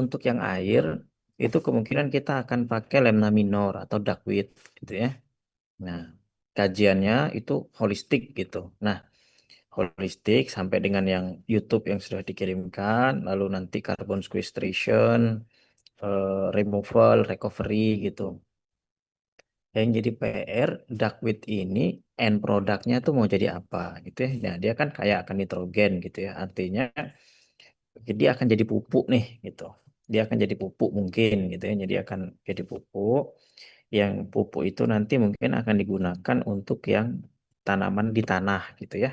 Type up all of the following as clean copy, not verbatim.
Untuk yang air itu kemungkinan kita akan pakai lemna minor atau duckweed gitu ya. Nah, kajiannya itu holistik gitu. Nah, holistik sampai dengan yang YouTube yang sudah dikirimkan, lalu nanti carbon sequestration, removal, recovery gitu. Yang jadi PR, duckweed ini end produknya tuh mau jadi apa gitu ya. Nah, dia kan kayak akan nitrogen gitu ya. Artinya dia akan jadi pupuk nih gitu. Dia akan jadi pupuk mungkin gitu ya. Jadi akan jadi pupuk. Yang pupuk itu nanti mungkin akan digunakan untuk yang tanaman di tanah gitu ya.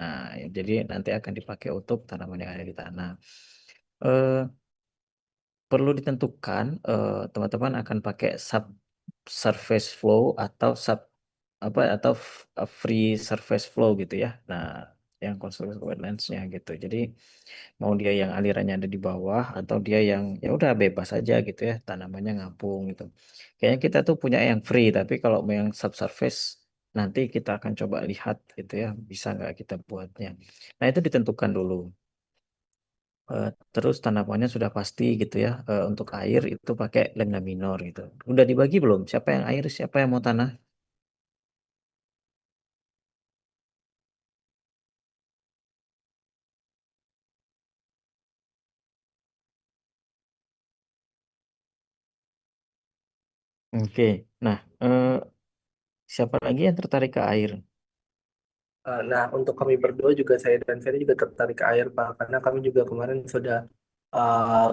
Nah, jadi nanti akan dipakai untuk tanaman yang ada di tanah. Eh, Perlu ditentukan teman-teman akan pakai surface flow atau free surface flow gitu ya. Nah, yang conservation wetlands-nya gitu. Jadi mau dia yang alirannya ada di bawah atau dia yang ya udah bebas aja gitu ya, tanamannya ngapung gitu. Kayaknya kita tuh punya yang free, tapi kalau mau yang subsurface nanti kita akan coba lihat gitu ya, bisa nggak kita buatnya. Nah, itu ditentukan dulu. Terus tanamannya sudah pasti gitu ya. Untuk air itu pakai lemna minor gitu. Udah dibagi belum? Siapa yang air, siapa yang mau tanah? Oke. Nah, siapa lagi yang tertarik ke air? Nah, untuk kami berdua juga, saya dan Ferry juga tertarik ke air, Pak, karena kami juga kemarin sudah uh,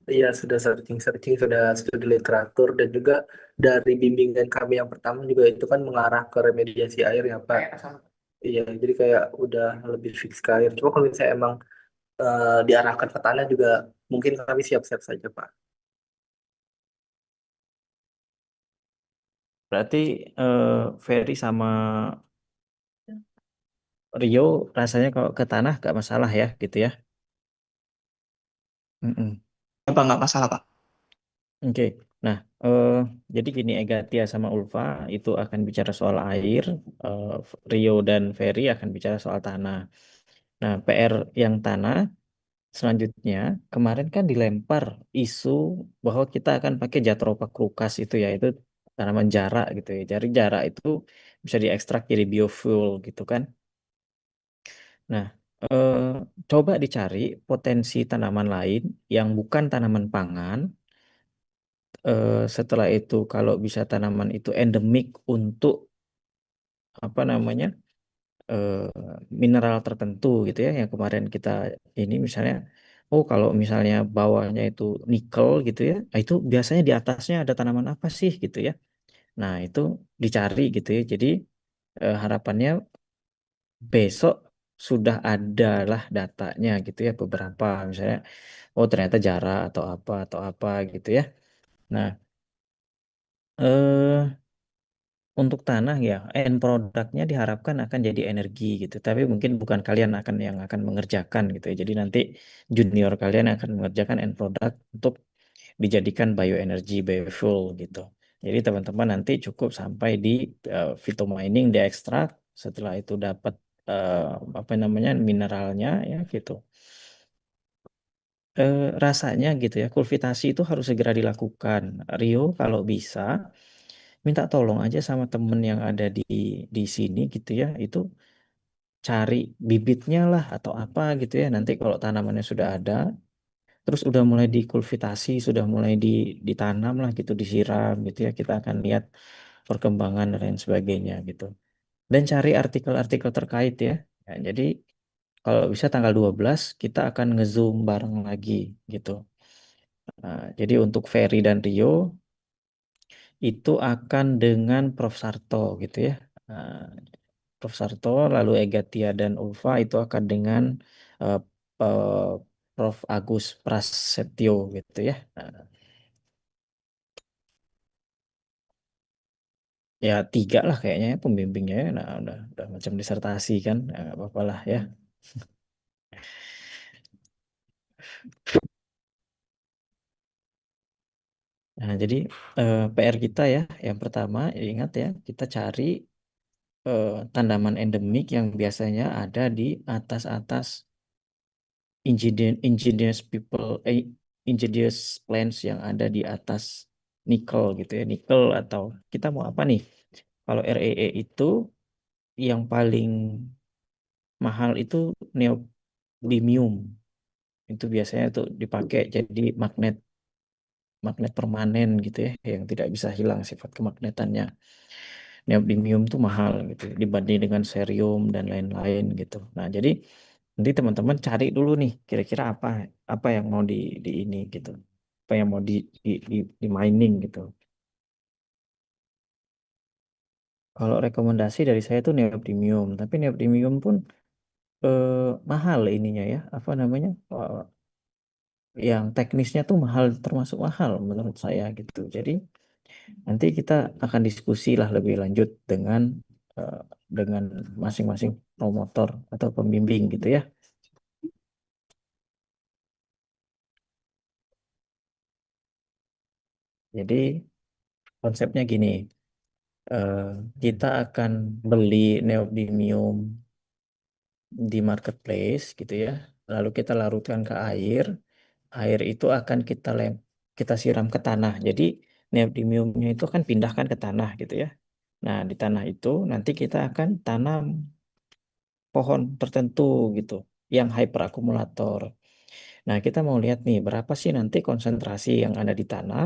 ya sudah searching-searching, sudah studi literatur, dan juga dari bimbingan kami yang pertama juga itu kan mengarah ke remediasi air ya, Pak. Iya, jadi kayak udah lebih fix ke air. Cuma kalau misalnya emang diarahkan ke tanah juga mungkin kami siap-siap saja, Pak. Berarti Ferry sama Rio rasanya kalau ke tanah gak masalah ya gitu ya. Mm-mm. Apa nggak masalah, Pak? Oke. Nah, jadi gini Egatia sama Ulfa itu akan bicara soal air, eh, Rio dan Ferry akan bicara soal tanah. Nah, PR yang tanah selanjutnya kemarin kan dilempar isu bahwa kita akan pakai Jatropha crucas itu ya, itu tanaman jarak gitu ya. Jadi jarak itu bisa diekstrak jadi biofuel gitu kan. Nah, coba dicari potensi tanaman lain yang bukan tanaman pangan. Setelah itu kalau bisa tanaman itu endemik untuk apa namanya eh, mineral tertentu gitu ya, yang kemarin kita ini misalnya, oh kalau misalnya bawahnya itu nikel gitu ya, nah itu biasanya di atasnya ada tanaman apa sih gitu ya. Nah, itu dicari gitu ya. Jadi harapannya besok sudah ada lah datanya gitu ya, beberapa misalnya oh ternyata jarak atau apa gitu ya. Nah, eh untuk tanah ya, end produknya diharapkan akan jadi energi gitu. Tapi mungkin bukan kalian yang akan mengerjakan gitu ya. Jadi nanti junior kalian akan mengerjakan end product untuk dijadikan bioenergi, biofuel gitu. Jadi teman-teman nanti cukup sampai di phytomining, diekstrak. Setelah itu dapat eh, apa namanya mineralnya ya gitu. Rasanya gitu ya, kultivasi itu harus segera dilakukan. Rio kalau bisa minta tolong aja sama temen yang ada di sini gitu ya, itu cari bibitnya lah atau apa gitu ya. Nanti kalau tanamannya sudah ada, terus udah mulai dikultivasi, sudah mulai ditanam lah gitu, disiram gitu ya, kita akan lihat perkembangan dan lain sebagainya gitu. Dan cari artikel-artikel terkait ya. Ya, jadi kalau bisa tanggal 12 kita akan nge-zoom bareng lagi gitu. Nah, jadi untuk Ferry dan Rio itu akan dengan Prof. Sarto gitu ya. Nah, Prof. Sarto, lalu Egatia dan Ulfa itu akan dengan eh, eh, Prof. Agus Prasetyo gitu ya. Nah, ya tiga lah kayaknya ya pembimbingnya ya. Nah, udah macam disertasi kan, ya, nggak apa-apa lah ya. Nah, jadi PR kita ya, yang pertama ingat ya, kita cari tanaman endemik yang biasanya ada di atas-atas indigenous people, ingenious plants yang ada di atas nikel gitu ya, nikel atau kita mau apa nih? Kalau REE itu yang paling mahal itu neodymium. Itu biasanya tuh dipakai jadi magnet magnet permanen gitu ya, yang tidak bisa hilang sifat kemagnetannya. Neodymium tuh mahal gitu dibanding dengan cerium dan lain-lain gitu. Nah, jadi nanti teman-teman cari dulu nih kira-kira apa apa yang mau di ini gitu. Apa yang mau di mining gitu. Kalau rekomendasi dari saya tuh neodymium, tapi neodymium pun eh, mahal ininya ya, apa namanya? Yang teknisnya tuh mahal, termasuk mahal menurut saya gitu. Jadi nanti kita akan diskusi lah lebih lanjut eh, dengan masing-masing promotor atau pembimbing gitu ya. Jadi konsepnya gini, eh, kita akan beli neodymium di marketplace gitu ya. Lalu kita larutkan ke air. Air itu akan kita siram ke tanah. Jadi neodymiumnya itu akan pindahkan ke tanah gitu ya. Nah, di tanah itu nanti kita akan tanam pohon tertentu gitu yang hyperakumulator. Nah, kita mau lihat nih berapa sih nanti konsentrasi yang ada di tanah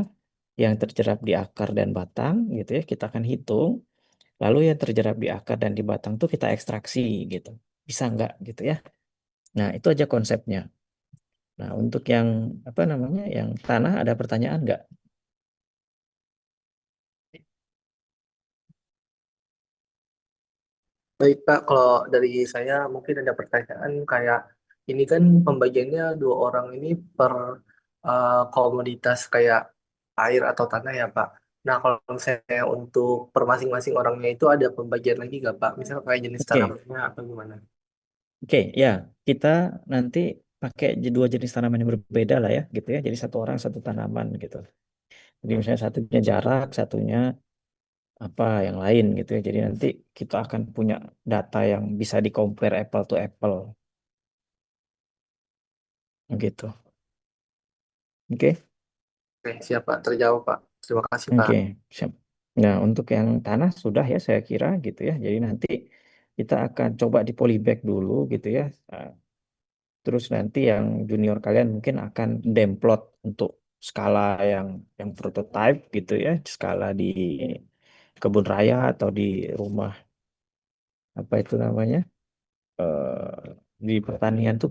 yang terjerap di akar dan batang gitu ya. Kita akan hitung. Lalu yang terjerap di akar dan di batang tuh kita ekstraksi gitu. Bisa nggak gitu ya. Nah, itu aja konsepnya. Nah, untuk yang apa namanya, yang tanah ada pertanyaan nggak? Baik Pak, kalau dari saya mungkin ada pertanyaan kayak ini kan pembagiannya dua orang ini per komoditas kayak air atau tanah ya Pak. Nah kalau misalnya untuk per masing-masing orangnya itu ada pembagian lagi nggak Pak? Misalnya kayak jenis Oke, tanamannya atau gimana? oke, ya kita nanti pakai dua jenis tanaman yang berbeda lah ya, gitu ya. Jadi satu orang satu tanaman gitu. Jadi misalnya satunya jarak, satunya apa yang lain gitu ya. Jadi nanti kita akan punya data yang bisa di compare apple to apple gitu. Oke, Oke, siap Pak, terjawab Pak. Terima kasih Pak. oke, siap. Nah, untuk yang tanah sudah ya saya kira gitu ya. Jadi nanti kita akan coba di polybag dulu gitu ya. Nah, terus nanti yang junior kalian mungkin akan demplot untuk skala yang prototype gitu ya, skala di kebun raya atau di rumah apa itu namanya, di pertanian tuh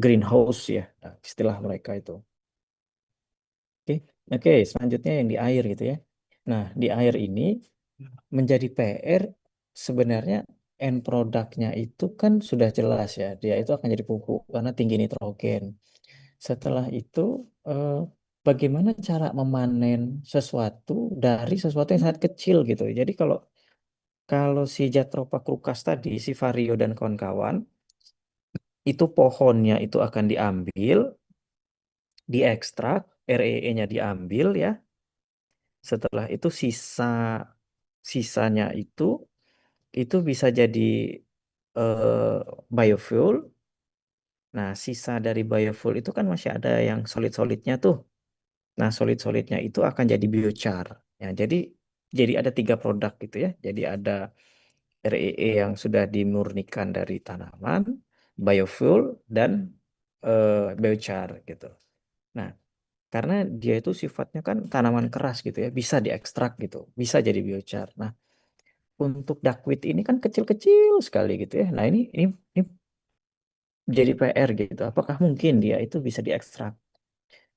greenhouse ya, nah, istilah mereka itu. Oke, oke, selanjutnya yang di air gitu ya. Nah, di air ini menjadi PR sebenarnya end produknya itu kan sudah jelas ya, dia itu akan jadi pupuk karena tinggi nitrogen. Setelah itu, eh, bagaimana cara memanen sesuatu dari sesuatu yang sangat kecil gitu. Jadi kalau kalau si Jatropha crucas tadi, si Vario dan kawan-kawan, itu pohonnya itu akan diambil, diekstrak, REE-nya diambil ya. Setelah itu sisanya itu bisa jadi biofuel. Nah, sisa dari biofuel itu kan masih ada yang solid-solidnya tuh. Nah, solid-solidnya itu akan jadi biochar. Ya, jadi ada tiga produk gitu ya. Jadi ada REE yang sudah dimurnikan dari tanaman, biofuel, dan biochar gitu. Nah, karena dia itu sifatnya kan tanaman keras gitu ya, bisa diekstrak gitu, bisa jadi biochar. Nah, untuk duckweed ini kan kecil-kecil sekali gitu ya. Nah, ini jadi PR gitu. Apakah mungkin dia itu bisa diekstrak?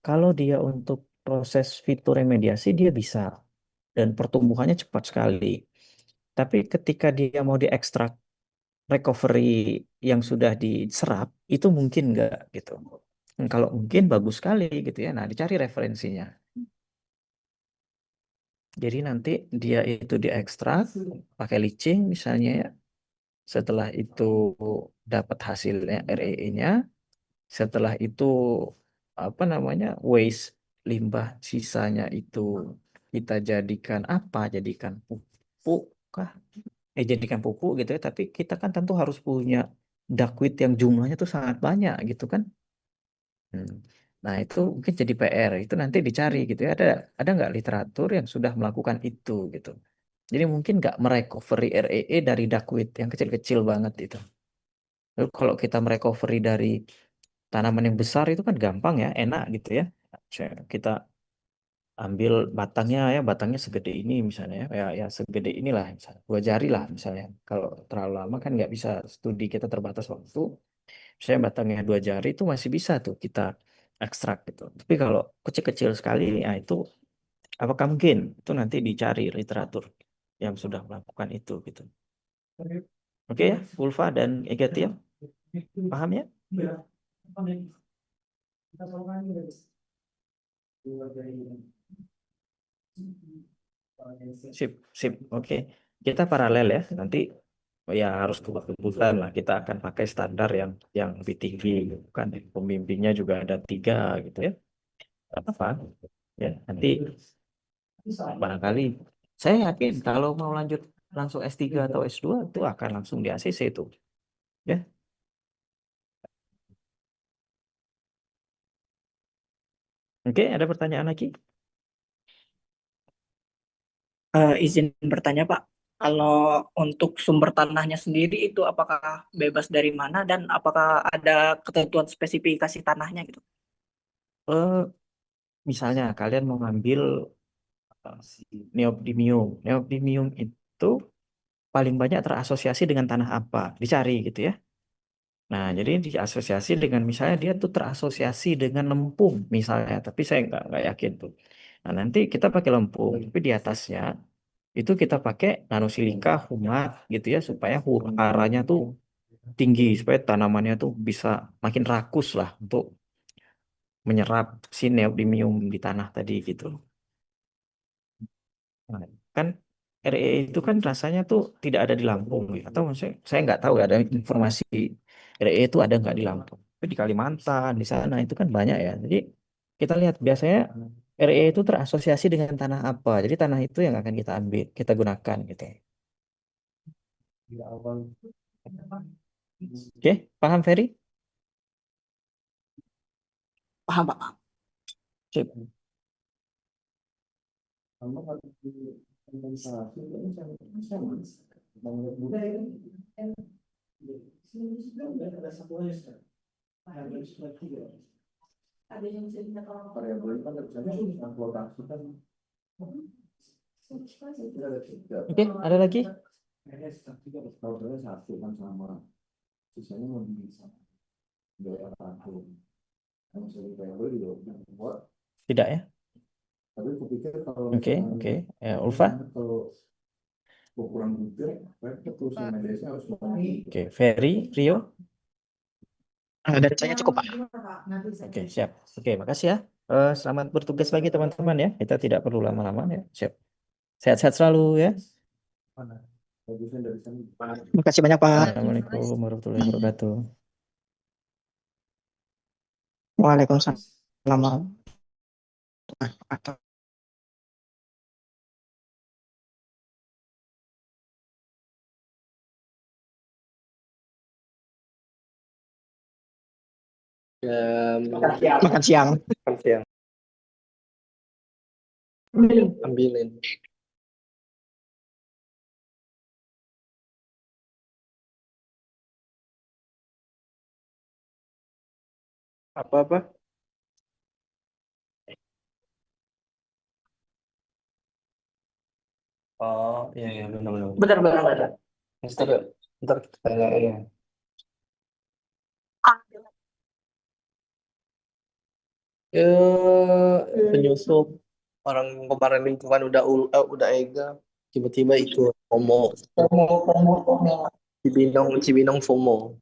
Kalau dia untuk proses fitoremediasi dia bisa dan pertumbuhannya cepat sekali. Tapi ketika dia mau diekstrak recovery yang sudah diserap itu mungkin nggak gitu. Kalau mungkin bagus sekali gitu ya. Nah, dicari referensinya. Jadi nanti dia itu diekstrak pakai leaching misalnya ya. Setelah itu dapat hasilnya REE-nya. Setelah itu apa namanya, waste limbah sisanya itu kita jadikan apa? Jadikan pupuk kah? Jadikan pupuk gitu ya. Tapi kita kan tentu harus punya duckweed yang jumlahnya tuh sangat banyak gitu kan. Hmm. Nah, itu mungkin jadi PR. Itu nanti dicari gitu ya. Ada nggak literatur yang sudah melakukan itu gitu. Jadi mungkin nggak merecovery REE dari duckweed yang kecil-kecil banget itu. Lalu kalau kita merecovery dari tanaman yang besar itu kan gampang ya, enak gitu ya. Kita ambil batangnya segede ini misalnya ya segede inilah misalnya 2 jari lah misalnya. Kalau terlalu lama kan nggak bisa, studi kita terbatas waktu. Misalnya batangnya 2 jari itu masih bisa tuh kita ekstrak gitu. Tapi kalau kecil-kecil sekali, ya itu apakah mungkin itu nanti dicari literatur yang sudah melakukan itu gitu. Oke ya, Ulfa dan Egatia, paham ya? Sip, sip. Oke. Kita paralel ya. Nanti ya harus kebetulan lah. Kita akan pakai standar yang lebih tinggi, gitu kan. Pembimbingnya juga ada 3 gitu ya. Nggak apa? Ya, nanti barangkali saya yakin kalau mau lanjut langsung S3 atau S2 itu akan langsung di ACC itu. Ya. Oke, ada pertanyaan lagi? Izin bertanya Pak, kalau untuk sumber tanahnya sendiri itu apakah bebas dari mana dan apakah ada ketentuan spesifikasi tanahnya gitu? Eh, misalnya kalian mau ngambil neodymium. Neodymium itu paling banyak terasosiasi dengan tanah apa? Dicari gitu ya. Nah, jadi diasosiasi dengan misalnya dia tuh terasosiasi dengan lempung misalnya, tapi saya nggak yakin tuh. Nah, nanti kita pakai lempung, tapi di atasnya itu kita pakai nanosilika, humat gitu ya, supaya huru haranya tuh tinggi, supaya tanamannya tuh bisa makin rakus lah untuk menyerap si neodymium di tanah tadi gitu. Nah, kan RE itu kan rasanya tuh tidak ada di Lampung ya. Atau maksudnya saya nggak tahu ada informasi RE itu ada nggak di Lampung. Tapi di Kalimantan, di sana itu kan banyak ya. Jadi kita lihat biasanya RE itu terasosiasi dengan tanah apa. Jadi tanah itu yang akan kita ambil, kita gunakan gitu. Oke, paham Ferry? Paham Pak? Sip. Oke, ada lagi? Tidak ya? Oke, oke. Ya, Ulfa? Oke, Ferry, Rio? Dari saya cukup Pak. Oke, siap. Oke, makasih ya. Selamat bertugas lagi teman-teman ya. Kita tidak perlu lama-lama ya. Siap. Sehat-sehat selalu ya. Terima kasih banyak Pak. Assalamualaikum warahmatullahi wabarakatuh. Waalaikumsalam warahmatullahi wabarakatuh. Makan siang. Makan siang. Ambilin. Apa-apa? Oh, iya, iya, benar-benar. Benar-benar. Ntar, ntar kita tanya ya. Penyusup orang kemarin lingkungan udah EGA, tiba-tiba ikut FOMO. Cibinong Cibinong FOMO.